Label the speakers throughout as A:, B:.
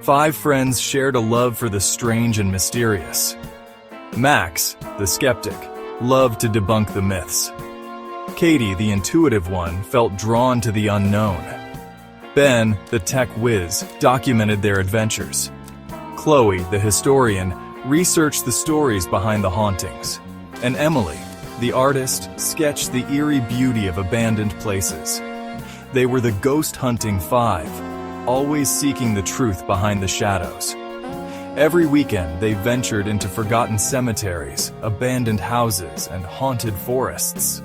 A: 5 friends shared a love for the strange and mysterious. Max, the skeptic, loved to debunk the myths. Katie, the intuitive one, felt drawn to the unknown. Ben, the tech whiz, documented their adventures. Chloe, the historian, researched the stories behind the hauntings. And Emily, the artist, sketched the eerie beauty of abandoned places. They were the ghost-hunting 5, always seeking the truth behind the shadows. Every weekend, they ventured into forgotten cemeteries, abandoned houses, and haunted forests.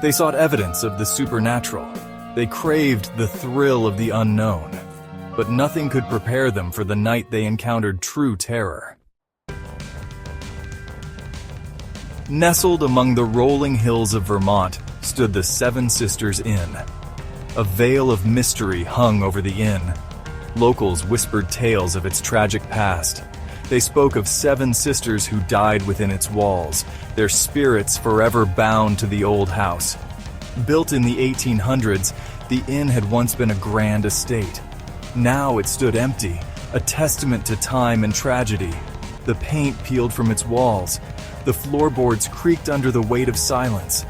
A: They sought evidence of the supernatural. They craved the thrill of the unknown. But nothing could prepare them for the night they encountered true terror. Nestled among the rolling hills of Vermont stood the Seven Sisters Inn. A veil of mystery hung over the inn. Locals whispered tales of its tragic past. They spoke of 7 sisters who died within its walls, their spirits forever bound to the old house. Built in the 1800s, the inn had once been a grand estate. Now it stood empty, a testament to time and tragedy. The paint peeled from its walls. The floorboards creaked under the weight of silence.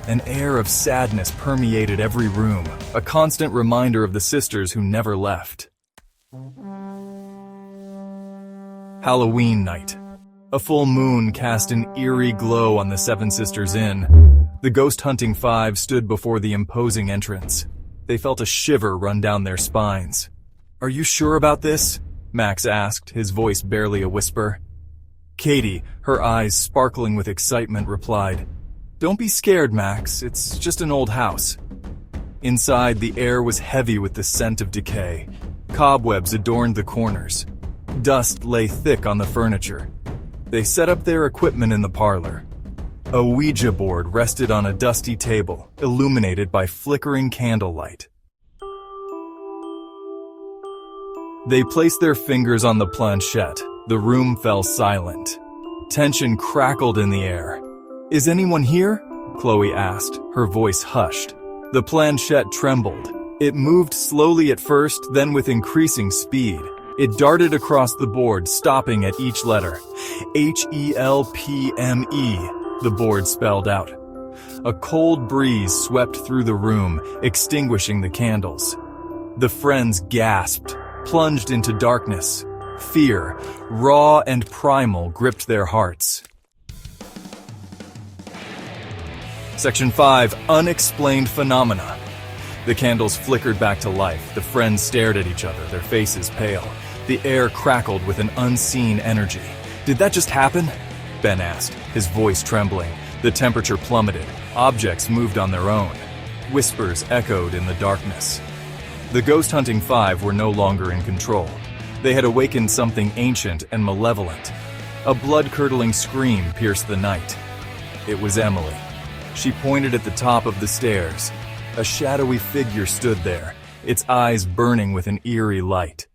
A: An air of sadness permeated every room, a constant reminder of the sisters who never left. Halloween night. A full moon cast an eerie glow on the Seven Sisters Inn. The ghost-hunting 5 stood before the imposing entrance. They felt a shiver run down their spines. "Are you sure about this?" Max asked, his voice barely a whisper. Katie, her eyes sparkling with excitement, replied, "Don't be scared, Max. It's just an old house." Inside, the air was heavy with the scent of decay. Cobwebs adorned the corners. Dust lay thick on the furniture. They set up their equipment in the parlor. A Ouija board rested on a dusty table, illuminated by flickering candlelight. They placed their fingers on the planchette. The room fell silent. Tension crackled in the air. "Is anyone here?" Chloe asked, her voice hushed. The planchette trembled. It moved slowly at first, then with increasing speed. It darted across the board, stopping at each letter. "Helpme," the board spelled out. A cold breeze swept through the room, extinguishing the candles. The friends gasped, plunged into darkness. Fear, raw and primal, gripped their hearts. Section 5, Unexplained Phenomena. The candles flickered back to life. The friends stared at each other, their faces pale. The air crackled with an unseen energy. "Did that just happen?" Ben asked, his voice trembling. The temperature plummeted. Objects moved on their own. Whispers echoed in the darkness. The ghost-hunting 5 were no longer in control. They had awakened something ancient and malevolent. A blood-curdling scream pierced the night. It was Emily. She pointed at the top of the stairs. A shadowy figure stood there, its eyes burning with an eerie light.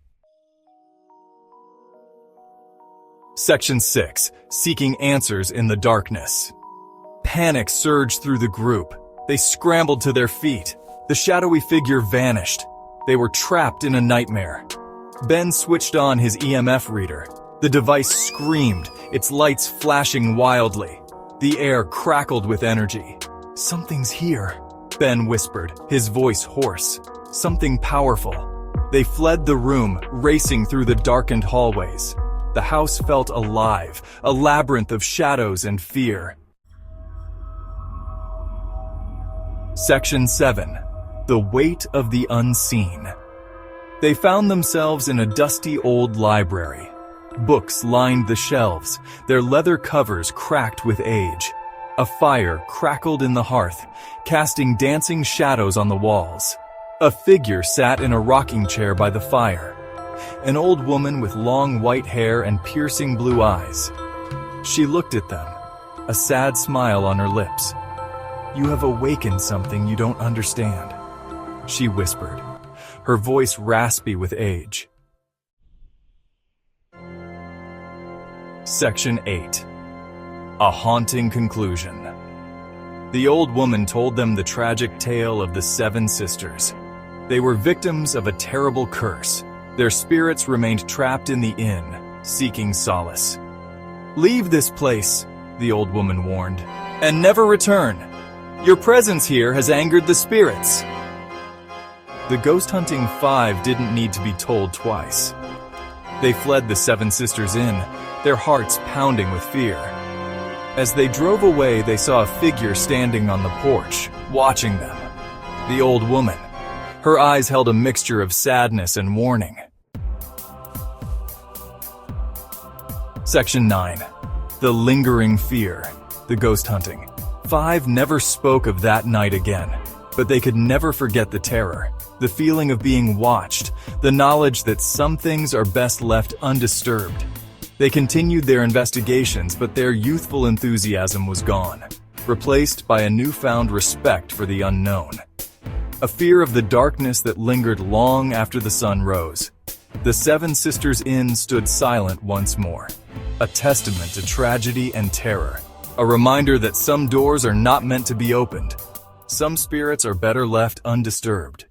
A: Section 6, Seeking Answers in the Darkness. Panic surged through the group. They scrambled to their feet. The shadowy figure vanished. They were trapped in a nightmare. Ben switched on his EMF reader. The device screamed, its lights flashing wildly. The air crackled with energy. "Something's here," Ben whispered, his voice hoarse. "Something powerful." They fled the room, racing through the darkened hallways. The house felt alive, a labyrinth of shadows and fear. Section 7, The Weight of the Unseen. They found themselves in a dusty old library. Books lined the shelves, their leather covers cracked with age. A fire crackled in the hearth, casting dancing shadows on the walls. A figure sat in a rocking chair by the fire. An old woman with long white hair and piercing blue eyes. She looked at them, a sad smile on her lips. "You have awakened something you don't understand," she whispered, her voice raspy with age. Section 8, A Haunting Conclusion. The old woman told them the tragic tale of the 7 sisters. They were victims of a terrible curse. Their spirits remained trapped in the inn, seeking solace. "Leave this place," the old woman warned, "and never return. Your presence here has angered the spirits." The ghost-hunting five didn't need to be told twice. They fled the Seven Sisters Inn, their hearts pounding with fear. As they drove away, they saw a figure standing on the porch, watching them. The old woman. Her eyes held a mixture of sadness and warning. Section 9. The lingering fear. The ghost hunting. Five never spoke of that night again, but they could never forget the terror, the feeling of being watched, the knowledge that some things are best left undisturbed. They continued their investigations, but their youthful enthusiasm was gone, replaced by a newfound respect for the unknown. A fear of the darkness that lingered long after the sun rose. The Seven Sisters Inn stood silent once more, a testament to tragedy and terror, a reminder that some doors are not meant to be opened. Some spirits are better left undisturbed.